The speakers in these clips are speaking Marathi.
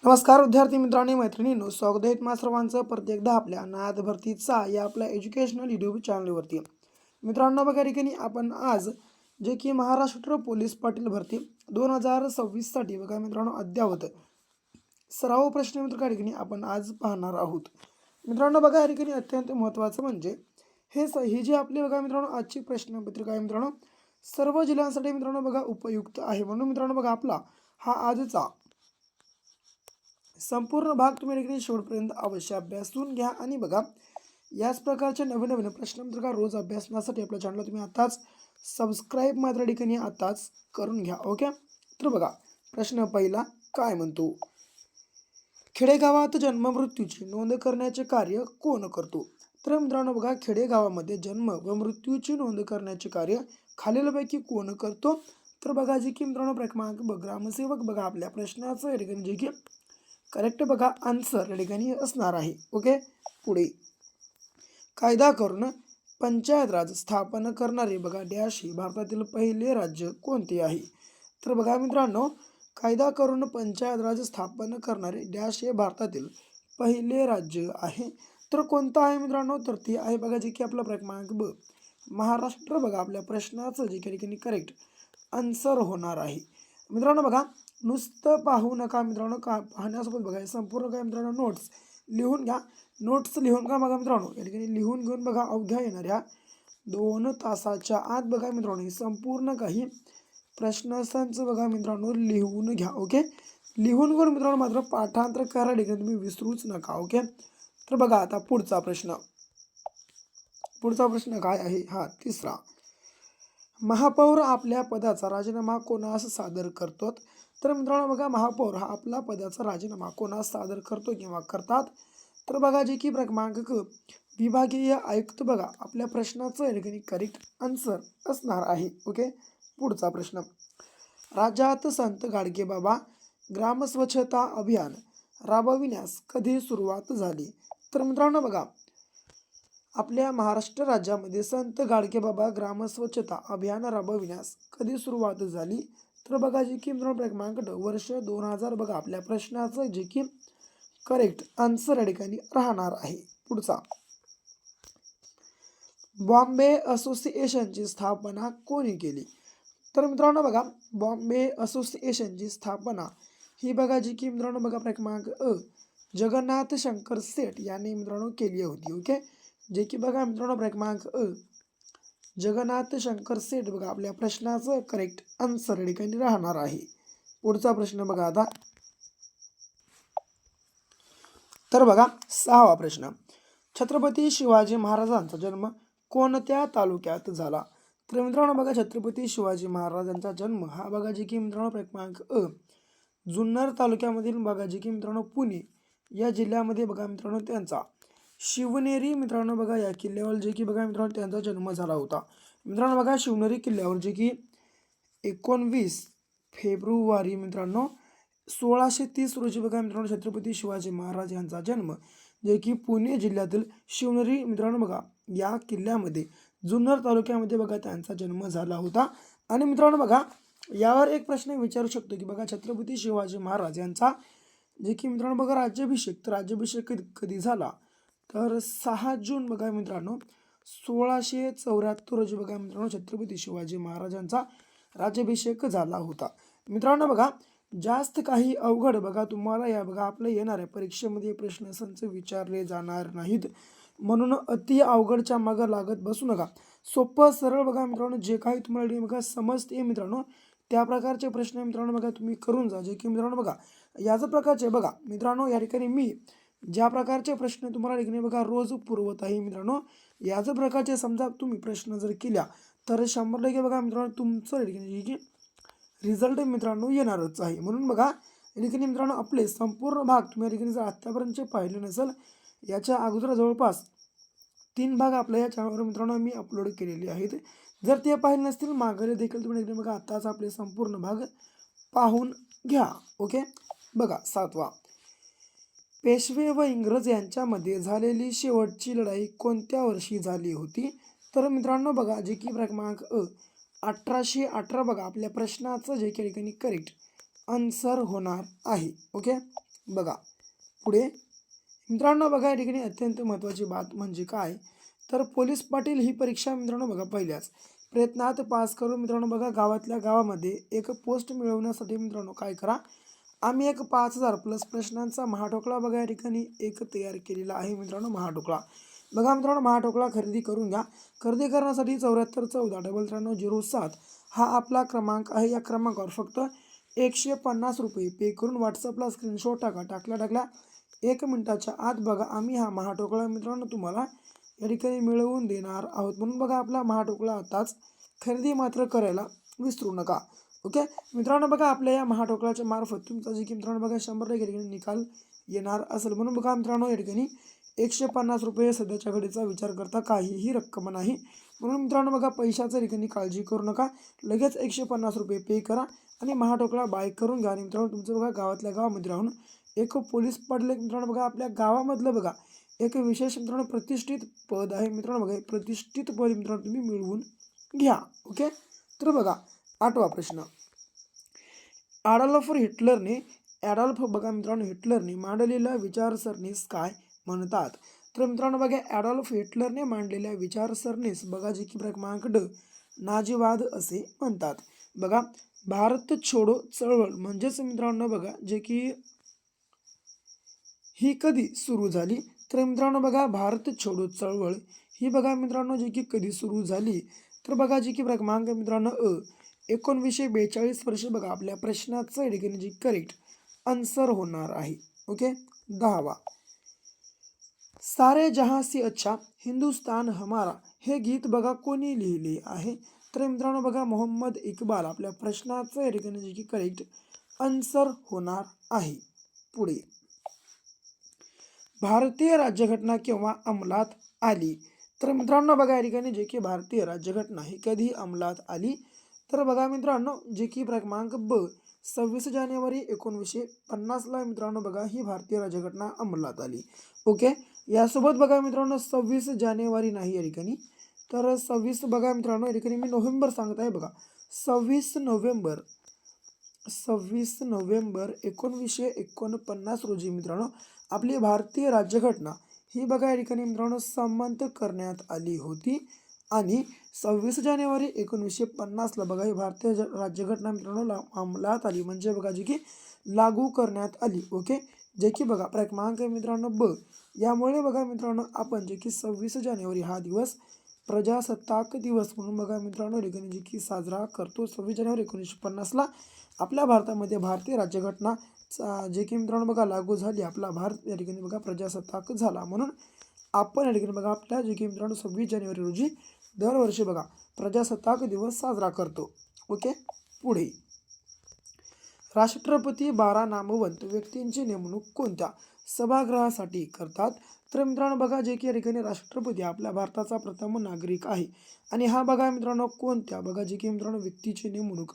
नमस्कार विद्यार्थी मित्रांनो मैत्रिणींनो, स्वागत आहे तुम्हा सर्वांचं परत एकदा आपल्या नाद भरतीचा या आपल्या एज्युकेशनल यूट्यूब चॅनलवरती। मित्रांनो बघा ठिकाणी आपण आज जे की महाराष्ट्र पोलीस पाटील भरती 2026 साठी बघा मित्रांनो अद्ययावत सराव प्रश्नपत्रिका ठिकाणी आपण आज पाहणार आहोत। मित्रांनो बघा या ठिकाणी अत्यंत महत्त्वाचं म्हणजे ही जी आपली बघा मित्रांनो आजची प्रश्नपत्रिका आहे मित्रांनो सर्व जिल्ह्यांसाठी मित्रांनो बघा उपयुक्त आहे। म्हणून मित्रांनो बघा आपला हा आजचा संपूर्ण भाग तुम्ही ठिकाणी शेवटपर्यंत अवश्य अभ्यासून घ्या आणि बघा याच प्रकारच्या नवीन नवीन प्रश्नपत्रिका रोज अभ्यासण्यासाठी आपल्या चॅनलला तुम्ही आताच सबस्क्राईब मात्र ठिकाणी आताच करून घ्या। ओके, तर बघा प्रश्न पहिला काय म्हणतो, खेडेगावात जन्म मृत्यूची नोंद करण्याचे कार्य कोण करतो? तर मित्रांनो बघा खेडेगावामध्ये जन्म व मृत्यूची नोंद करण्याचे कार्य खालीलपैकी कोण करतो? तर बघा जे की मित्रांनो क्रमांक ग्रामसेवक बघा आपल्या प्रश्नाचं या ठिकाणी जे की करेक्ट बघा आन्सर या ठिकाणी असणार आहे। ओके, पुढे कायदा करून पंचायत राज स्थापन करणारे बघा डॅश हे भारतातील पहिले राज्य कोणते आहे? तर बघा मित्रांनो कायदा करून पंचायत राज स्थापन करणारे डॅश हे भारतातील पहिले राज्य आहे। तर कोणतं आहे मित्रांनो? तर ते आहे बघा जे की आपला क्रमांक ब महाराष्ट्र बघा आपल्या प्रश्नाचं जे ठिकाणी करेक्ट आन्सर होणार आहे। मित्रांनो बघा नुसतं पाहू नका मित्रांनो, का पाहण्यासोबत बघा संपूर्ण काय मित्रांनो नोट्स लिहून घ्या। नोट्स लिहून का बघा मित्रांनो या ठिकाणी लिहून घेऊन बघा अवघ्या येणाऱ्या 2 तासाच्या आत बघा मित्रांनो ही संपूर्ण काही प्रश्नसंच बघा मित्रांनो लिहून घ्या। ओके, लिहून घेऊन मित्रांनो मात्र पाठांतर करा ठिकाणी तुम्ही विसरूच नका। ओके, तर बघा आता पुढचा प्रश्न काय आहे? हा तिसरा, महापौर आपल्या पदाचा राजीनामा कोणास सादर करतो? तर मित्रांनो बघा महापौर हा आपला पदाचा राजीनामा कोणास सादर करतो किंवा करतात? तर बघा जे की क्रमांक विभागीय आयुक्त बघा आपल्या प्रश्नाचं या ठिकाणी करेक्ट आन्सर असणार आहे। ओके, पुढचा प्रश्न, राज्यात संत गाडगेबाबा ग्राम स्वच्छता अभियान राबविण्यास कधी सुरुवात झाली? तर मित्रांनो बघा आपल्या महाराष्ट्र राज्यामध्ये संत गाडगेबाबा ग्राम स्वच्छता अभियान राबविण्यास कधी सुरुवात झाली? तर बघा जे की मित्रांनो क्रमांक वर्ष 2000 बघा आपल्या प्रश्नाचं जे की करेक्ट आन्सर या ठिकाणी राहणार आहे। पुढचा, बॉम्बे असोसिएशनची स्थापना कोणी केली? तर मित्रांनो बघा बॉम्बे असोसिएशनची स्थापना ही बघा जी की मित्रांनो बघा क्रमांक जगन्नाथ शंकर सेठ यांनी मित्रांनो केली होती। ओके, जे की बघा मित्रांनो क्रमांक जगन्नाथ शंकर सेठ बघा आपल्या प्रश्नाचं करेक्ट आन्सर या ठिकाणी राहणार आहे। पुढचा प्रश्न बघा आता, तर बघा 6वा प्रश्न, छत्रपती शिवाजी महाराजांचा जन्म कोणत्या तालुक्यात झाला? तर मित्रांनो बघा छत्रपती शिवाजी महाराजांचा जन्म हा बघा जे की मित्रांनो क्रमांक जुन्नर तालुक्यामधील बघा जे की मित्रांनो पुणे या जिल्ह्यामध्ये बघा मित्रांनो त्यांचा शिवनेरी मित्रांनो बघा या किल्ल्यावर जे की बघा मित्रांनो त्यांचा जन्म झाला होता। मित्रांनो बघा शिवनेरी किल्ल्यावर जे की 19 फेब्रुवारी मित्रांनो 1630 रोजी बघा मित्रांनो छत्रपती शिवाजी महाराज यांचा जन्म जे की पुणे जिल्ह्यातील शिवनेरी मित्रांनो बघा या किल्ल्यामध्ये जुन्नर तालुक्यामध्ये बघा त्यांचा जन्म झाला होता। आणि मित्रांनो बघा यावर एक प्रश्न विचारू शकतो की बघा छत्रपती शिवाजी महाराज यांचा जे की मित्रांनो बघा राज्याभिषेक कधी झाला? तर 6 जून बघा मित्रांनो 1674 रोजी बघा मित्रांनो छत्रपती शिवाजी महाराजांचा राज्याभिषेक झाला होता। मित्रांनो बघा जास्त काही अवघड बघा तुम्हाला या बघा आपल्या येणाऱ्या परीक्षेमध्ये प्रश्नसंच विचारले जाणार नाहीत, म्हणून अति अवघडच्या मागं लागत बसू नका। सोपं सरळ बघा मित्रांनो जे काही तुम्हाला बघा समजते मित्रांनो त्या प्रकारचे प्रश्न मित्रांनो बघा तुम्ही करून जा, जे की मित्रांनो बघा याच प्रकारचे बघा मित्रांनो या ठिकाणी मी ज्या प्रकारचे प्रश्न तुम्हाला ठिकाणी बघा रोज पुरवत आहे मित्रांनो याच प्रकारचे समजा तुम्ही प्रश्न जर केल्या तर 100% बघा मित्रांनो तुमचं ठिकाणी रिझल्ट मित्रांनो येणारच आहे। म्हणून बघा या ठिकाणी मित्रांनो आपले संपूर्ण भाग तुम्ही ठिकाणी जर आतापर्यंतचे पाहिले नसेल याच्या अगोदर जवळपास 3 भाग आपल्या या चॅनलवर मित्रांनो मी अपलोड केलेले आहेत, जर ते पाहिले नसतील मागे देखील तुम्ही ठिकाणी बघा आताच आपले संपूर्ण भाग पाहून घ्या। ओके, बघा 7वा, पेशवे व इंग्रज यांच्यामध्ये झालेली शेवटची लढाई कोणत्या वर्षी झाली होती? तर मित्रांनो बघा जे की क्रमांक 1818 बघा आपल्या प्रश्नाचं जे की ठिकाणी करेक्ट आन्सर होणार आहे। ओके, बघा पुढे मित्रांनो बघा या ठिकाणी अत्यंत महत्त्वाची बात म्हणजे काय, तर पोलीस पाटील ही परीक्षा मित्रांनो बघा पहिल्याच प्रयत्नात पास करून मित्रांनो बघा गावातल्या गावामध्ये एक पोस्ट मिळवण्यासाठी मित्रांनो काय करा, आम्ही एक 5000 प्लस प्रश्नांचा महाठोकळा बघा या ठिकाणी एक तयार केलेला आहे मित्रांनो महाठोकळा. बघा मित्रांनो महाठोकळा खरेदी करून घ्या. खरेदी करण्यासाठी 7414 9307 हा आपला क्रमांक आहे. या क्रमांकावर फक्त 150 रुपये पे करून व्हॉट्सअपला स्क्रीनशॉट टाका. टाकल्या 1 मिनिटाच्या आत बघा आम्ही हा महाठोकळा मित्रांनो तुम्हाला या ठिकाणी मिळवून देणार आहोत. म्हणून बघा आपला महाठोकळा आताच खरेदी मात्र करायला विसरू नका. ओके मित्रांनो बघा आपल्या या महाठोकळाच्या मार्फत तुमचा जे की मित्रांनो बघा 100% या ठिकाणी निकाल येणार असेल. म्हणून बघा मित्रांनो या ठिकाणी 150 रुपये सध्याच्या घडीचा विचार करता काहीही रक्कम नाही. म्हणून मित्रांनो बघा पैशाच्या ठिकाणी काळजी करू नका. लगेच 150 रुपये पे करा आणि महाठोकळा बाय करून घ्या. आणि मित्रांनो तुमचं बघा गावातल्या गावामध्ये राहून एक पोलीस पाटील मित्रांनो बघा आपल्या गावामधलं बघा एक विशेष मित्रांनो प्रतिष्ठित पद आहे मित्रांनो. बघा प्रतिष्ठित पद मित्रांनो तुम्ही मिळवून घ्या. ओके तर बघा 8वा प्रश्न. ॲडॉल्फ बघा मित्रांनो हिटलरने मांडलेल्या विचारसरणीस काय म्हणतात. तर मित्रांनो बघा ॲडॉल्फ हिटलरने मांडलेल्या विचारसरणीस बघा जे की क्रमांक ड नाझीवाद असे म्हणतात. बघा भारत छोडो चळवळ म्हणजेच मित्रांनो बघा जे की ही कधी सुरू झाली, तर मित्रांनो बघा भारत छोडो चळवळ ही बघा मित्रांनो जी की कधी सुरू झाली, तर बघा जी की क्रमांक मित्रांनो 1942 वर्षी बघा आपल्या प्रश्नाचं या ठिकाणी जी करेक्ट आन्सर होणार आहे. ओके 10वा. सारे जहां से अच्छा हिंदुस्तान हमारा हे गीत बघा कोणी लिहिले आहे. तर मित्रांनो बघा मोहम्मद इक्बाल आपल्या प्रश्नाचं या ठिकाणी जे की करेक्ट आन्सर होणार आहे. पुढे भारतीय राज्यघटना केव्हा अंमलात आली. तर मित्रांनो बघा या ठिकाणी जे की भारतीय राज्यघटना ही कधी अंमलात आली, तर बघा मित्रांनो जे की क्रमांक ब 26 जानेवारी 1950ला मित्रांनो बघा ही भारतीय राज्यघटना अंमलात आली. ओके यासोबत बघा मित्रांनो 26 जानेवारी नाही या ठिकाणी, तर 26 बघा मित्रांनो या ठिकाणी मी नोव्हेंबर सांगत आहे बघा 26 नोव्हेंबर 1949 रोजी मित्रांनो आपली भारतीय राज्यघटना ही बघा या ठिकाणी मित्रांनो संमत करण्यात आली होती. आणि 26 जानेवारी 1950ला बघा ही भारतीय राज्यघटना मित्रांनो अंमलात आली म्हणजे बघा जी की लागू करण्यात आली. ओके जे की बघा क्रमांक मित्रांनो ब. यामुळे बघा मित्रांनो आपण जे की 26 जानेवारी हा दिवस प्रजासत्ताक दिवस म्हणून बघा मित्रांनो या ठिकाणी जे की साजरा करतो. 26 जानेवारी 1950ला आपल्या भारतामध्ये भारतीय राज्यघटना जे की मित्रांनो बघा लागू झाली. आपला भारत या ठिकाणी बघा प्रजासत्ताक झाला. म्हणून आपण या ठिकाणी बघा आपल्या जे की मित्रांनो 26 जानेवारी रोजी दरवर्षी बघा प्रजासत्ताक दिवस साजरा करतो. ओके पुढे राष्ट्रपती 12 नामवंत व्यक्तींची नेमणूक कोणत्या सभागृहासाठी करतात. तर मित्रांनो बघा जे की या ठिकाणी राष्ट्रपती आपल्या भारताचा प्रथम नागरिक आहे. आणि हा बघा मित्रांनो कोणत्या बघा जे की मित्रांनो व्यक्तीची नेमणूक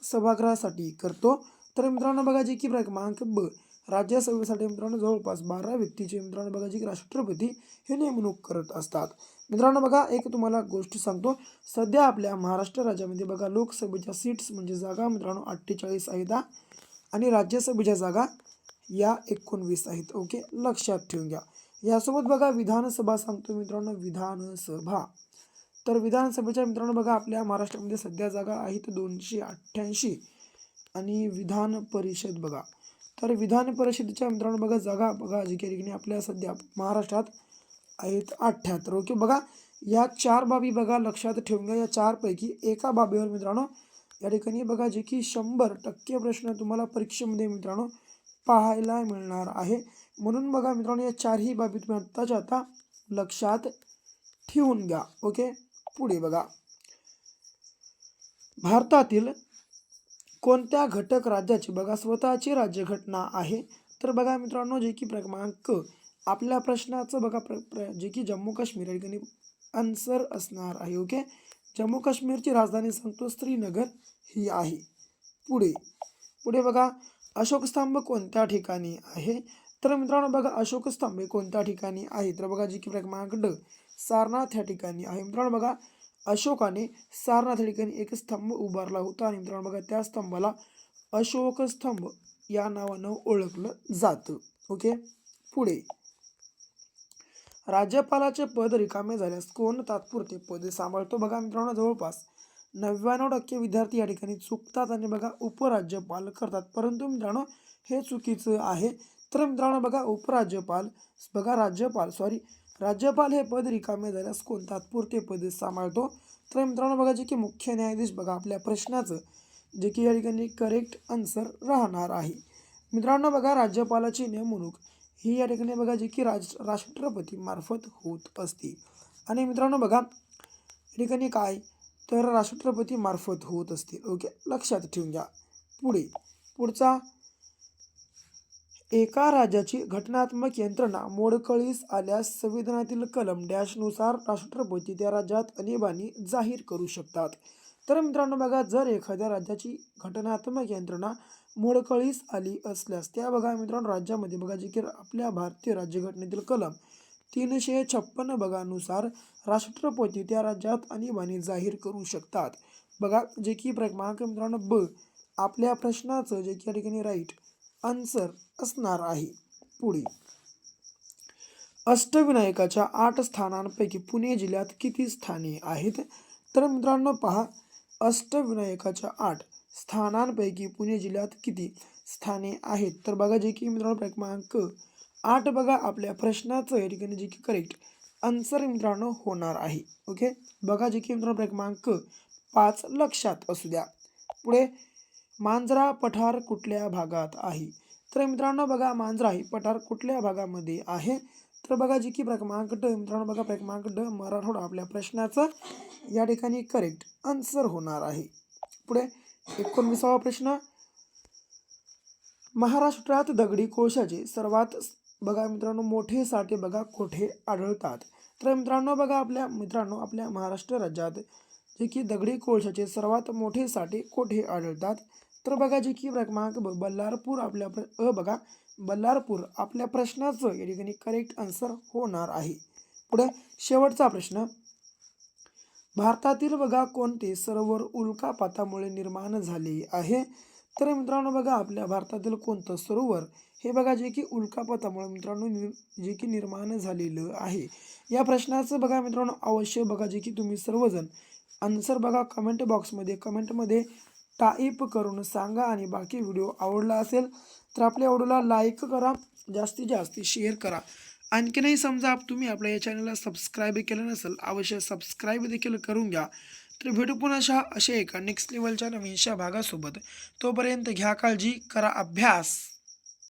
सभागृहासाठी करतो. तर मित्रांनो बघा जे की क्रमांक ब राज्यसभेसाठी मित्रांनो जवळपास 12 व्यक्तीचे मित्रांनो बघा जे की राष्ट्रपती हे नेमणूक करत असतात. मित्रांनो बघा एक तुम्हाला गोष्ट सांगतो, सध्या आपल्या महाराष्ट्र राज्यामध्ये बघा लोकसभेच्या सीट्स म्हणजे जागा मित्रांनो 48 आहेत आणि राज्यसभेच्या जागा या 19 आहेत. ओके लक्षात ठेवून घ्या. यासोबत बघा विधानसभा सांगतो मित्रांनो विधानसभा. तर विधानसभेच्या मित्रांनो बघा आपल्या महाराष्ट्रामध्ये सध्या जागा आहेत 288 आणि विधान परिषद बघा, तर विधान परिषदेच्या मित्रांनो बघा जागा बघा जी की ठिकाणी आपल्या सध्या महाराष्ट्रात आहेत 78. ओके बघा या 4 बाबी बघा लक्षात ठेवून घ्या. या 4 पैकी एका बाबीवर मित्रांनो या ठिकाणी बघा जे की 100% प्रश्न तुम्हाला परीक्षेमध्ये मित्रांनो पाहायला मिळणार आहे. म्हणून बघा मित्रांनो या 4ही बाबी तुम्ही आत्ताच्या आता लक्षात ठेवून घ्या. ओके पुढे बघा भारतातील कोणत्या घटक राज्याची बघा स्वतःची राज्यघटना आहे. तर बघा मित्रांनो जे की क्रमांक आपल्या प्रश्नाचं बघा जे की जम्मू काश्मीर या ठिकाणी आन्सर असणार आहे. ओके जम्मू काश्मीरची राजधानी सांगतो श्रीनगर ही आहे. पुढे बघा अशोक स्तंभ कोणत्या ठिकाणी आहे. तर मित्रांनो बघा अशोक स्तंभ हे कोणत्या ठिकाणी आहे. तर बघा जी की क्रमांक ड सारनाथ या ठिकाणी आहे. मित्रांनो बघा अशोकाने सारनाथ या ठिकाणी एक स्तंभ उभारला होता आणि मित्रांनो बघा त्या स्तंभाला अशोक स्तंभ या नावानं ओळखलं जातं. ओके, पुढे राज्यपालाचे पद रिकामे झाल्यास कोण तात्पुरते पद सांभाळतो? बघा मित्रांनो, जवळपास 99% विद्यार्थी या ठिकाणी चुकतात आणि बघा उपराज्यपाल करतात, परंतु मित्रांनो हे चुकीचं आहे. तर मित्रांनो बघा उपराज्यपाल बघा राज्यपाल हे पद रिकामे झाल्यास कोण तात्पुरते पद सांभाळतो? तर मित्रांनो बघा जे की मुख्य न्यायाधीश बघा आपल्या प्रश्नाचं जे की या ठिकाणी करेक्ट आन्सर राहणार आहे. मित्रांनो बघा राज्यपालाची नेमणूक ही या ठिकाणी बघा जी की राष्ट्रपती मार्फत होत असते. आणि मित्रांनो बघा या ठिकाणी काय तर राष्ट्रपती मार्फत होत असते. ओके, लक्षात ठेवून घ्या. पुढचा एका राज्याची घटनात्मक यंत्रणा मोडकळीस आल्यास संविधानातील कलम डॅशनुसार राष्ट्रपती त्या राज्यात आणीबाणी जाहीर करू शकतात. तर मित्रांनो बघा जर एखाद्या राज्याची घटनात्मक यंत्रणा मोडकळीस आली असल्यास त्या बघा मित्रांनो राज्यामध्ये बघा जे की आपल्या भारतीय राज्यघटनेतील कलम 356 बघा नुसार राष्ट्रपती त्या राज्यात आणीबाणी जाहीर करू शकतात. बघा जे की क्रमांक मित्रांनो ब आपल्या प्रश्नाचं जे की या ठिकाणी राईट आन्सर असणार आहे. पुढे अष्टविनायकाच्या 8 स्थानांपैकी पुणे जिल्ह्यात किती स्थाने आहेत? तर मित्रांनो पहा अष्टविनायकाच्या 8 स्थानांपैकी पुणे जिल्ह्यात किती स्थाने आहेत? तर बघा जे की मित्रांनो क्रमांक 8 बघा आपल्या प्रश्नाचं या ठिकाणी जे की करेक्ट आन्सर मित्रांनो होणार आहे. ओके, बघा जे की मित्रांनो क्रमांक 5 लक्षात असू द्या. पुढे मांजरा पठार कुठल्या भागात आहे? तर मित्रांनो बघा मांजरा ही पठार कुठल्या भागामध्ये आहे? तर बघा जी की क्रमांक ड मित्रांनो बघा क्रमांक ड मराठवाडा आपल्या प्रश्नाचं या ठिकाणी करेक्ट आन्सर होणार आहे. पुढे 19वा प्रश्न महाराष्ट्रात दगडी कोळशाचे सर्वात बघा मित्रांनो मोठे साठे बघा कुठे आढळतात? तर मित्रांनो बघा आपल्या महाराष्ट्र राज्यात जे की दगडी कोळशाचे सर्वात मोठे साठे कुठे आढळतात? तर बघा जे की क्रमांक बल्लारपूर आपल्या बघा बल्लारपूर आपल्या प्रश्नाचं या ठिकाणी करेक्ट आन्सर होणार आहे. पुढे शेवटचा प्रश्न भारतातील बघा कोणते सरोवर उल्कापातामुळे निर्माण झाले आहे? तर मित्रांनो बघा आपल्या भारतातील कोणतं सरोवर हे बघा जे की उल्कापातामुळे मित्रांनो जे की निर्माण झालेलं आहे. या प्रश्नाचं बघा मित्रांनो अवश्य बघा जे की तुम्ही सर्वजण आन्सर बघा कमेंटमध्ये टाईप करून सांगा. आणि बाकी व्हिडिओ आवडला असेल तर आपल्या व्हिडिओला लाईक करा, जास्तीत जास्त शेअर करा. आणखीनही समजा तुम्ही आपल्या या चॅनलला सबस्क्राईब केलं नसेल अवश्य सबस्क्राईब देखील करून घ्या. तर भेटू पुन्हा अशा एका नेक्स्ट लेवलच्या नवीनशा भागासोबत. तोपर्यंत घ्या काळजी, करा अभ्यास.